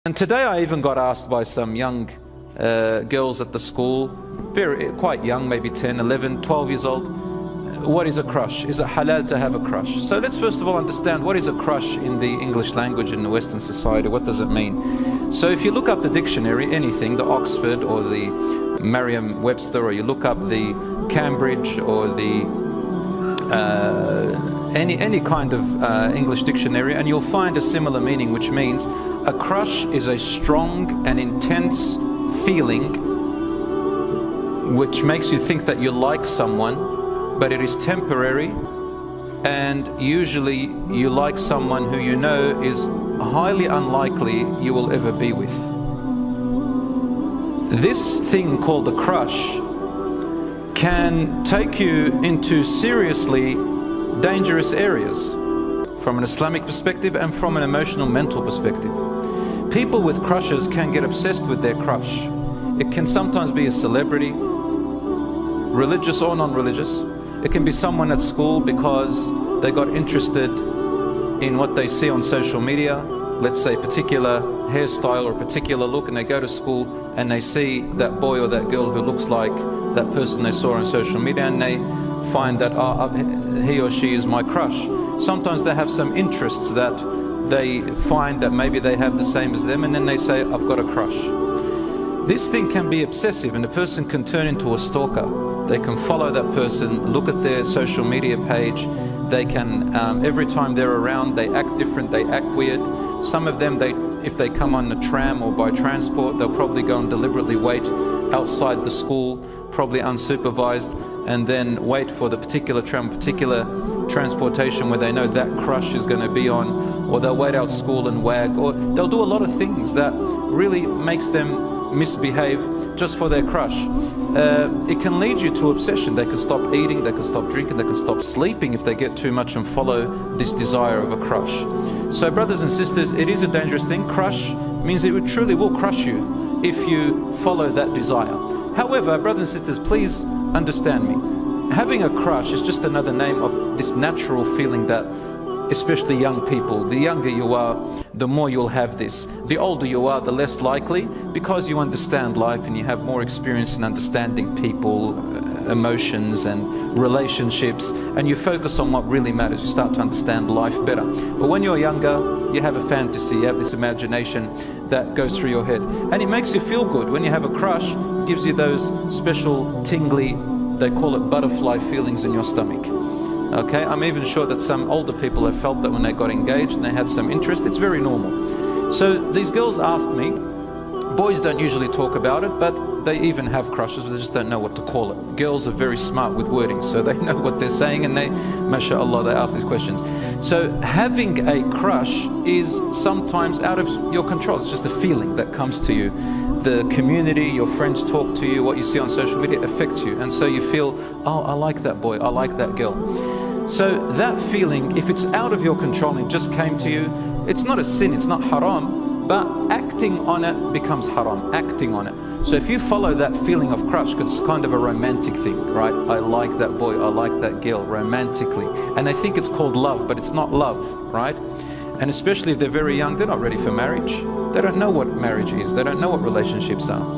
And today I even got asked by some young girls at the school, quite young, maybe 10, 11, 12 years old, what is a crush? Is it halal to have a crush? So let's first of all understand what is a crush in the English language in the Western society. What does it mean? So if you look up the dictionary, anything, the Oxford or the Merriam-Webster, or you look up the Cambridge or the any kind of English dictionary, and you'll find a similar meaning, which means a crush is a strong and intense feeling which makes you think that you like someone, but it is temporary, and usually you like someone who you know is highly unlikely you will ever be with. This thing called a crush can take you into seriously dangerous areas from an Islamic perspective and from an emotional, mental perspective. People with crushes can get obsessed with their crush. It can sometimes be a celebrity, religious or non-religious. It can be someone at school because they got interested in what they see on social media, let's say a particular hairstyle or a particular look, and they go to school and they see that boy or that girl who looks like that person they saw on social media, and they find that he or she is my crush. Sometimes they have some interests that they find that maybe they have the same as them, and then they say, I've got a crush. This thing can be obsessive, and a person can turn into a stalker. They can follow that person, look at their social media page. They can, every time they're around, they act different, they act weird. Some of them, if they come on a tram or by transport, they'll probably go and deliberately wait outside the school, probably unsupervised, and then wait for the particular tram, particular transportation where they know that crush is going to be on, or they'll wait out school and wag, or they'll do a lot of things that really makes them misbehave just for their crush. It can lead you to obsession. They can stop eating, they can stop drinking, they can stop sleeping if they get too much and follow this desire of a crush. So brothers and sisters, it is a dangerous thing. Crush means it truly will crush you if you follow that desire. However, brothers and sisters, please understand me. Having a crush is just another name of this natural feeling that especially young people, the younger you are, the more you'll have this. The older you are, the less likely, because you understand life and you have more experience in understanding people, emotions and relationships, and you focus on what really matters. You start to understand life better. But when you're younger, you have a fantasy, you have this imagination that goes through your head, and it makes you feel good. When you have a crush, it gives you those special tingly, they call it butterfly feelings in your stomach. Okay, I'm even sure that some older people have felt that when they got engaged and they had some interest. It's very normal. So these girls asked me, boys don't usually talk about it, but they even have crushes, they just don't know what to call it. Girls are very smart with wording, so they know what they're saying, and they, mashallah, they ask these questions. So having a crush is sometimes out of your control. It's just a feeling that comes to you. The community, your friends talk to you, what you see on social media affects you, and so you feel, oh, I like that boy, I like that girl. So that feeling, if it's out of your control and it just came to you, it's not a sin, it's not haram, but acting on it becomes haram, acting on it. So if you follow that feeling of crush, because it's kind of a romantic thing, right? I like that boy, I like that girl, romantically. And they think it's called love, but it's not love, right? And especially if they're very young, they're not ready for marriage. They don't know what marriage is, they don't know what relationships are.